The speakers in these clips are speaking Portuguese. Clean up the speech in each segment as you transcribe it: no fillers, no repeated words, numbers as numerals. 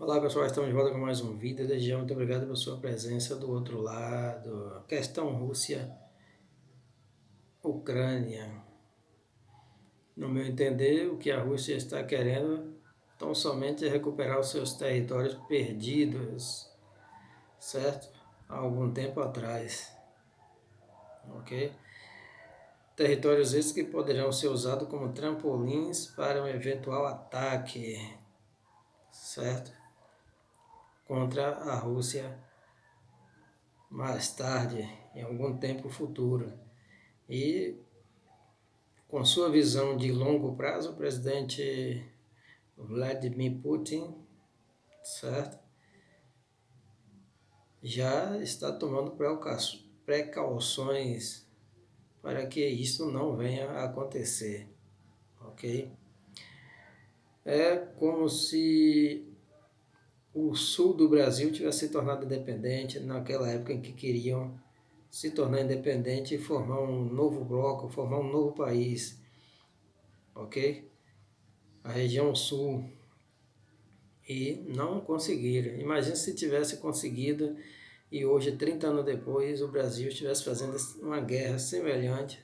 Olá pessoal, estamos de volta com mais um vídeo. Desde já, muito obrigado pela sua presença do outro lado. Questão Rússia-Ucrânia. No meu entender, o que a Rússia está querendo tão somente é recuperar os seus territórios perdidos, certo? Há algum tempo atrás, ok? Territórios esses que poderão ser usados como trampolins para um eventual ataque, certo? Contra a Rússia mais tarde, em algum tempo futuro. E com sua visão de longo prazo, o presidente Vladimir Putin, certo, já está tomando precauções para que isso não venha a acontecer, ok? É como se o sul do Brasil tivesse se tornado independente naquela época em que queriam se tornar independente e formar um novo bloco, formar um novo país, ok? A região sul, e não conseguiram. Imagina se tivesse conseguido e hoje, 30 anos depois, o Brasil estivesse fazendo uma guerra semelhante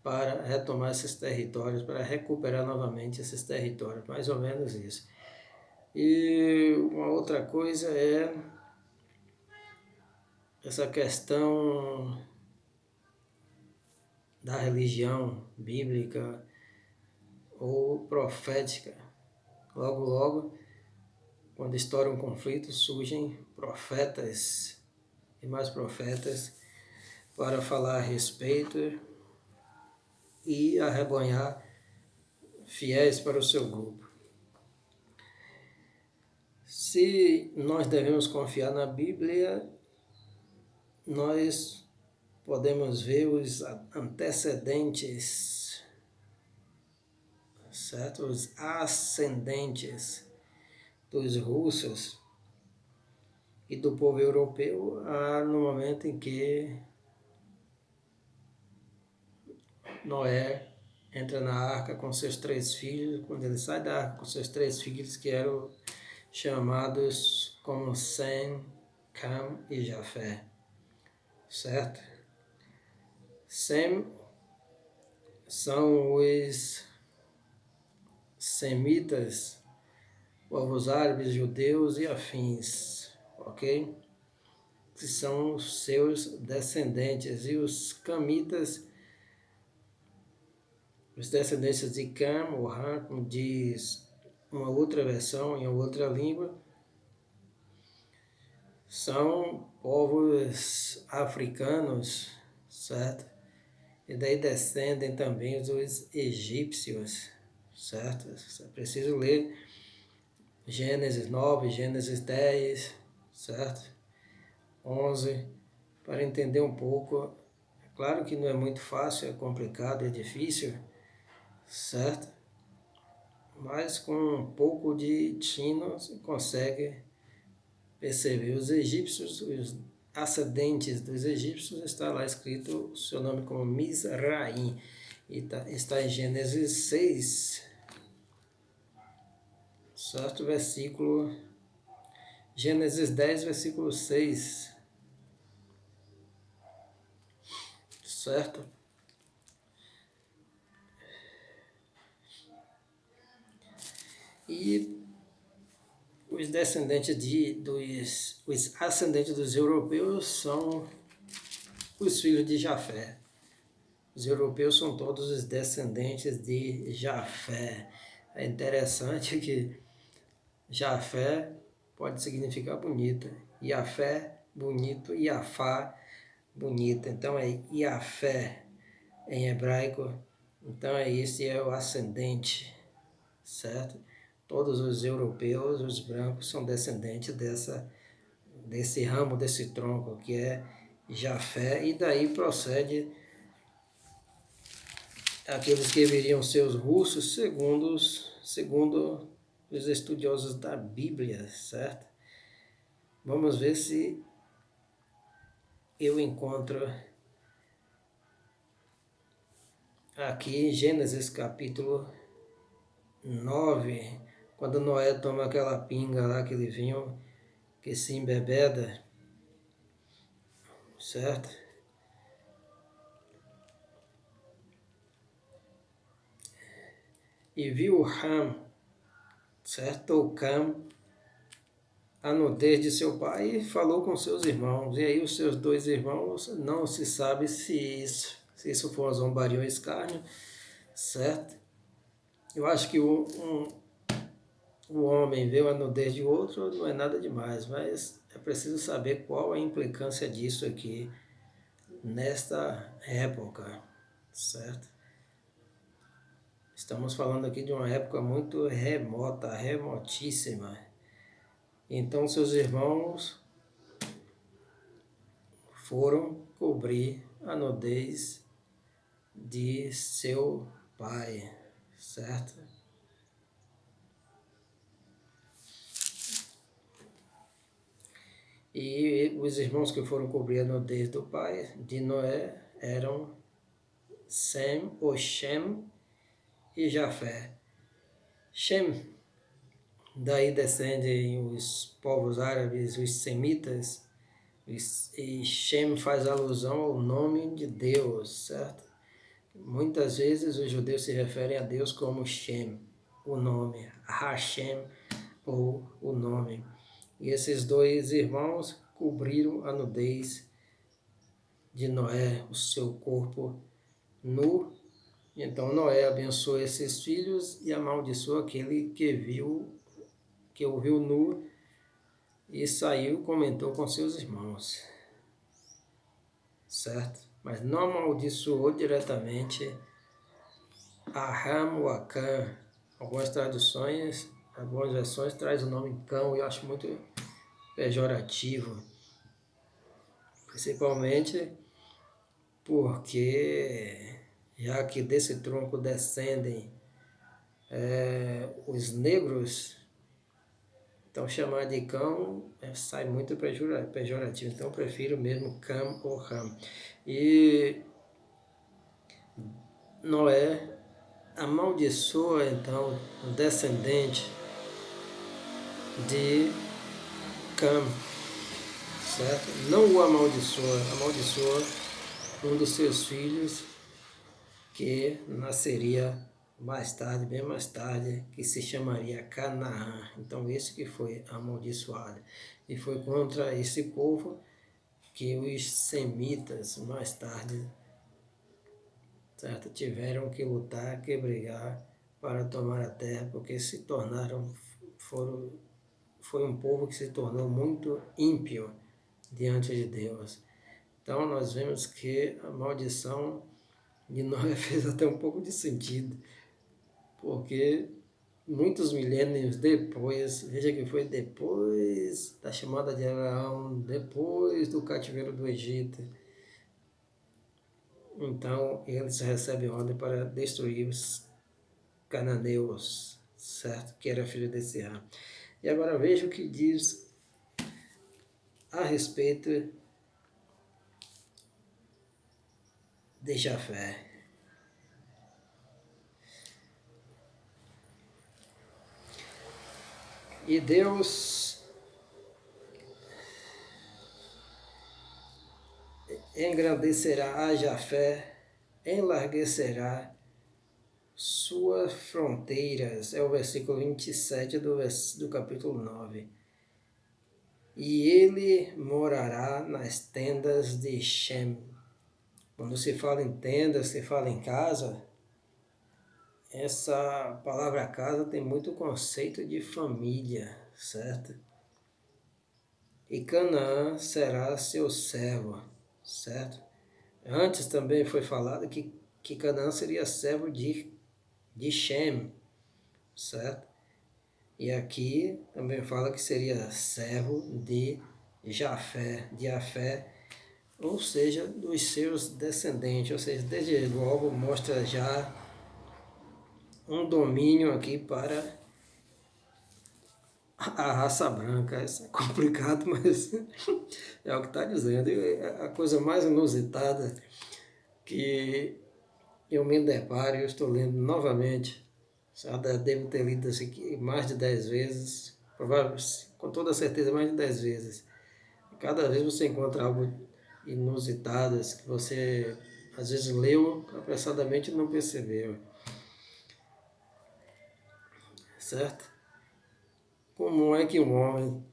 para retomar esses territórios, para recuperar novamente esses territórios, mais ou menos isso. E uma outra coisa é essa questão da religião bíblica ou profética. Logo, logo, quando estoura um conflito, surgem profetas e mais profetas para falar a respeito e arrebanhar fiéis para o seu grupo. Se nós devemos confiar na Bíblia, nós podemos ver os antecedentes, certo? Os ascendentes dos russos e do povo europeu no momento em que Noé entra na arca com seus 3 filhos, quando ele sai da arca com seus 3 filhos, que eram chamados como Sem, Cam e Jafé, certo? Sem são os semitas, povos árabes, judeus e afins, ok? Que são os seus descendentes, e os camitas, os descendentes de Cam, ou Ham, como diz uma outra versão em outra língua, são povos africanos, certo? E daí descendem também os egípcios, certo? É preciso ler Gênesis 9, Gênesis 10, certo? 11, para entender um pouco. É claro que não é muito fácil, é complicado, é difícil, certo? Mas com um pouco de tino você consegue perceber. Os egípcios, os ascendentes dos egípcios, está lá escrito o seu nome como Mizraim, e está em Gênesis 6, certo? Gênesis 10, versículo 6, certo? E os descendentes os ascendentes dos europeus são os filhos de Jafé. Os europeus são todos os descendentes de Jafé. É interessante que Jafé pode significar bonita, Jafé, bonito, Jafá, bonita. Então é Jafé em hebraico. Então esse é o ascendente, certo? Todos os europeus, os brancos, são descendentes desse ramo, desse tronco que é Jafé, e daí procede aqueles que viriam ser os russos, segundo os estudiosos da Bíblia, certo? Vamos ver se eu encontro aqui em Gênesis capítulo 9, quando Noé toma aquela pinga lá, aquele vinho que se embebeda, certo? E viu Ham, certo? Ou Cam, a nudez de seu pai e falou com seus irmãos. E aí os seus dois irmãos, não se sabe se isso foi uma zombaria ou escárnio, certo? Eu acho que o homem vê a nudez de outro não é nada demais, mas é preciso saber qual a implicância disso aqui nesta época, certo? Estamos falando aqui de uma época muito remota, remotíssima. Então seus irmãos foram cobrir a nudez de seu pai, certo? E os irmãos que foram cobrir a nudez do pai de Noé eram Sem, ou Shem e Jafé. Shem, daí descendem os povos árabes, os semitas, e Shem faz alusão ao nome de Deus, certo? Muitas vezes os judeus se referem a Deus como Shem, o nome, Hashem, ou o nome. E esses dois irmãos cobriram a nudez de Noé, o seu corpo nu. Então Noé abençoou esses filhos e amaldiçoou aquele que o viu nu e saiu e comentou com seus irmãos, certo? Mas não amaldiçoou diretamente a Ham ou a Cã. Algumas traduções, algumas versões traz o nome cão e eu acho muito pejorativo, principalmente porque já que desse tronco descendem os negros, então chamar de cão sai muito pejorativo, então eu prefiro mesmo Cam ou Ham. E Noé amaldiçoa então o descendente de Cam, certo? Não o amaldiçoa um dos seus filhos que nasceria mais tarde, bem mais tarde, que se chamaria Canaã. Então esse que foi amaldiçoado. E foi contra esse povo que os semitas mais tarde, certo, tiveram que lutar, que brigar para tomar a terra, porque se tornaram, foi um povo que se tornou muito ímpio diante de Deus. Então nós vemos que a maldição de Noé fez até um pouco de sentido, porque muitos milênios depois, veja que foi depois da chamada de Abraão, depois do cativeiro do Egito, então eles recebem ordem para destruir os cananeus, certo? Que era filho desse Ham. E agora veja o que diz a respeito de Jafé. E Deus engrandecerá a Jafé, enlarguecerá suas fronteiras. É o versículo 27 do capítulo 9. E ele morará nas tendas de Shem. Quando se fala em tendas, se fala em casa, essa palavra casa tem muito conceito de família, certo? E Canaã será seu servo, certo? Antes também foi falado que Canaã seria servo de Shem, certo? E aqui também fala que seria servo de Jafé, ou seja, dos seus descendentes. Ou seja, desde logo mostra já um domínio aqui para a raça branca. Isso é complicado, mas é o que está dizendo. E a coisa mais inusitada que eu me deparo, eu estou lendo novamente, Já devo ter lido isso aqui mais de 10 vezes, provavelmente, com toda certeza mais de 10 vezes. Cada vez você encontra algo inusitado que você às vezes leu apressadamente e não percebeu, certo? Como é que um homem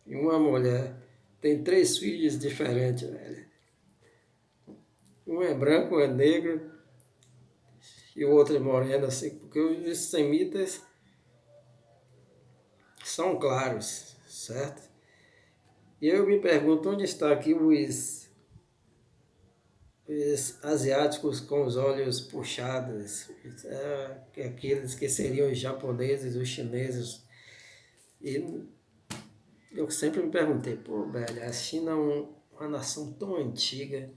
e uma mulher têm 3 filhos diferentes, velho? Um é branco, um é negro e o outro é moreno, assim, porque os semitas são claros, certo? E eu me pergunto onde está aqui os asiáticos com os olhos puxados, aqueles que seriam os japoneses, os chineses. E eu sempre me perguntei, pô, velho, a China é uma nação tão antiga,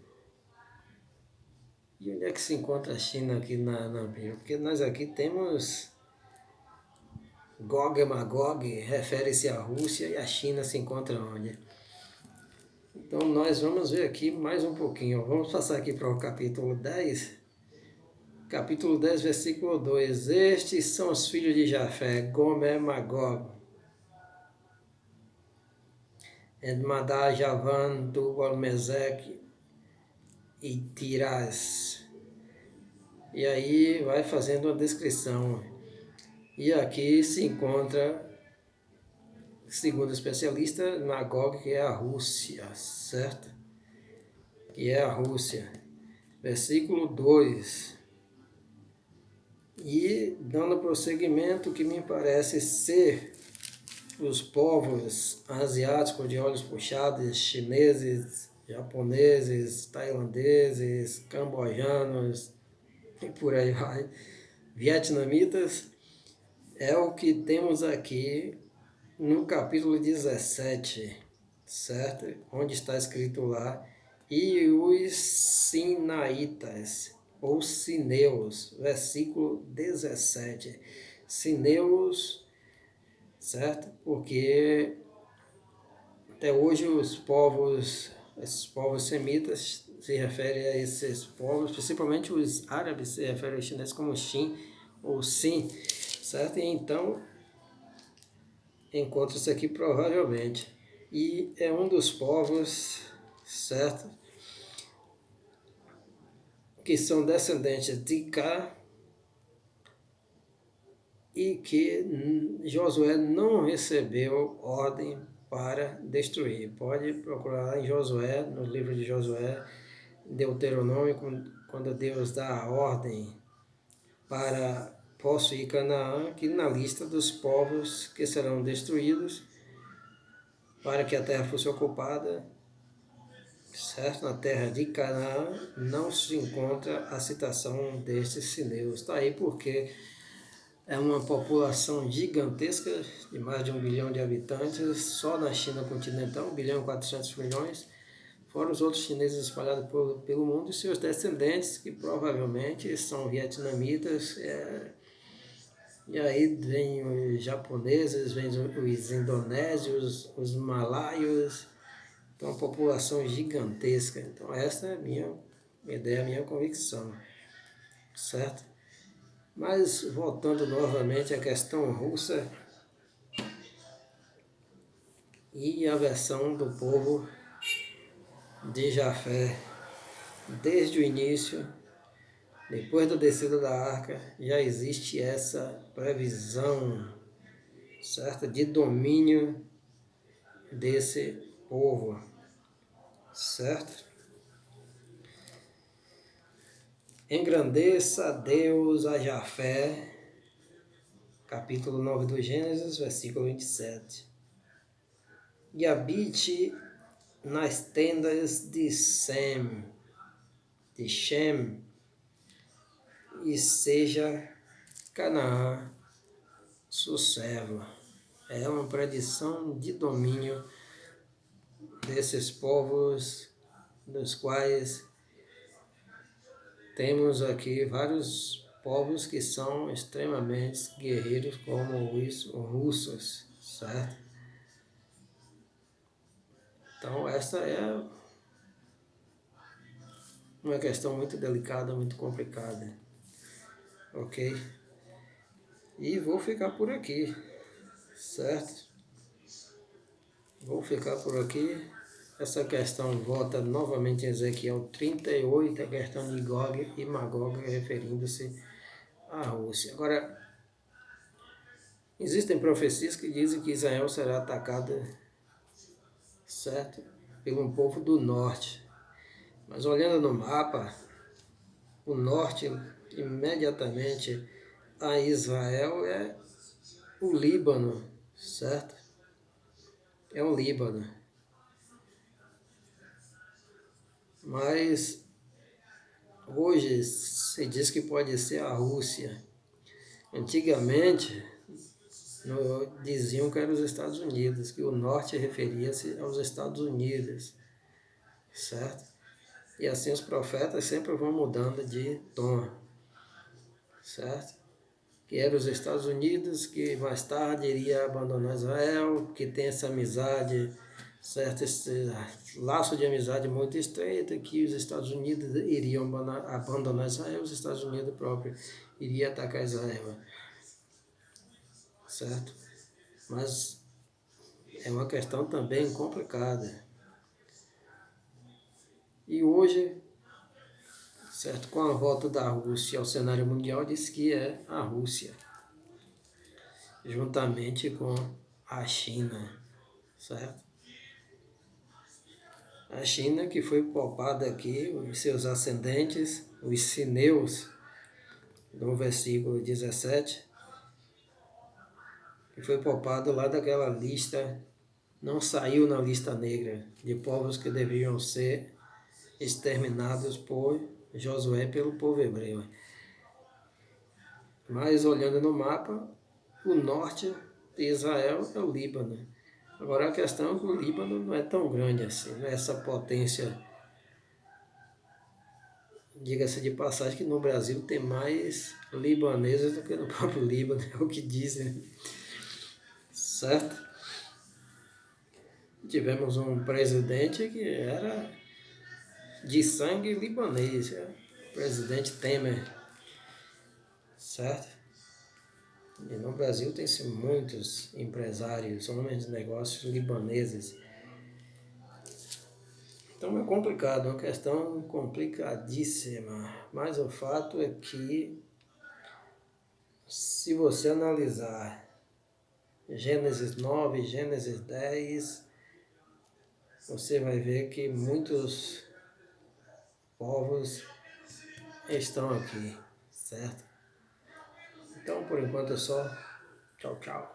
e onde é que se encontra a China aqui na Bíblia? Porque nós aqui temos Gog e Magog, refere-se à Rússia, e a China se encontra onde? Então nós vamos ver aqui mais um pouquinho. Vamos passar aqui para o capítulo 10. Capítulo 10, versículo 2. Estes são os filhos de Jafé, Gomer, Magog, Edmadá, Javan, Tubal, Meseque e Tirás. E aí vai fazendo uma descrição. E aqui se encontra, segundo o especialista, Magog, que é a Rússia, certo? Que é a Rússia. Versículo 2. E dando prosseguimento, que me parece ser os povos asiáticos de olhos puxados, chineses, japoneses, tailandeses, cambojanos e por aí vai, vietnamitas, é o que temos aqui no capítulo 17, certo? Onde está escrito lá, e os sinaitas, ou sineus, versículo 17. Sineus, certo? Porque até hoje esses povos semitas se referem a esses povos, principalmente os árabes se referem aos chineses como Xin ou Sin, certo? E então encontra-se aqui provavelmente. E é um dos povos, certo? Que são descendentes de Cá e que Josué não recebeu ordem para destruir. Pode procurar em Josué, no livro de Josué, Deuteronômio, quando Deus dá a ordem para possuir Canaã, que na lista dos povos que serão destruídos, para que a terra fosse ocupada, certo? Na terra de Canaã não se encontra a citação destes sineus. Está aí porque é uma população gigantesca, de mais de 1 bilhão de habitantes, só na China continental, 1,4 bilhão, fora os outros chineses espalhados pelo mundo e seus descendentes, que provavelmente são vietnamitas, e aí vem os japoneses, vem os indonésios, os malaios, então uma população gigantesca. Então essa é a minha ideia, a minha convicção, certo? Mas voltando novamente à questão russa e a versão do povo de Jafé, desde o início, depois da descida da arca, já existe essa previsão, certa, de domínio desse povo, certo? Engrandeça a Deus a Jafé, capítulo 9 do Gênesis, versículo 27. E habite nas tendas de Shem, e seja Canaã sua serva. É uma predição de domínio desses povos, dos quais temos aqui vários povos que são extremamente guerreiros, como os russos, certo? Então essa é uma questão muito delicada, muito complicada. ok? E vou ficar por aqui, certo? Vou ficar por aqui. Essa questão volta novamente em Ezequiel 38, a questão de Gog e Magog, referindo-se à Rússia. Agora, existem profecias que dizem que Israel será atacada, certo? Pelo um povo do norte. Mas olhando no mapa, o norte, imediatamente a Israel, é o Líbano, certo? É o Líbano. Mas hoje se diz que pode ser a Rússia. Antigamente diziam que era os Estados Unidos, que o norte referia-se aos Estados Unidos, certo? E assim os profetas sempre vão mudando de tom, certo? Que eram os Estados Unidos, que mais tarde iria abandonar Israel, que tem essa amizade, certo? Esse laço de amizade muito estreito, que os Estados Unidos iriam abandonar Israel, os Estados Unidos próprio iria atacar Israel, certo? Mas é uma questão também complicada. E hoje, certo, com a volta da Rússia ao cenário mundial, diz que é a Rússia, juntamente com a China, certo? A China que foi poupada aqui, os seus ascendentes, os sineus, no versículo 17, que foi poupado lá daquela lista, não saiu na lista negra de povos que deviam ser exterminados por Josué pelo povo hebreu. Mas olhando no mapa, o norte de Israel é o Líbano. Agora a questão é que o Líbano não é tão grande assim, não é essa potência. Diga-se de passagem que no Brasil tem mais libaneses do que no próprio Líbano, é o que dizem, certo? Tivemos um presidente que era de sangue libanês, o presidente Temer, certo? E no Brasil tem-se muitos empresários, homens de negócios libaneses. Então é complicado, é uma questão complicadíssima. Mas o fato é que, se você analisar Gênesis 9, Gênesis 10, você vai ver que muitos povos estão aqui, certo? Então, por enquanto é só. Tchau, tchau.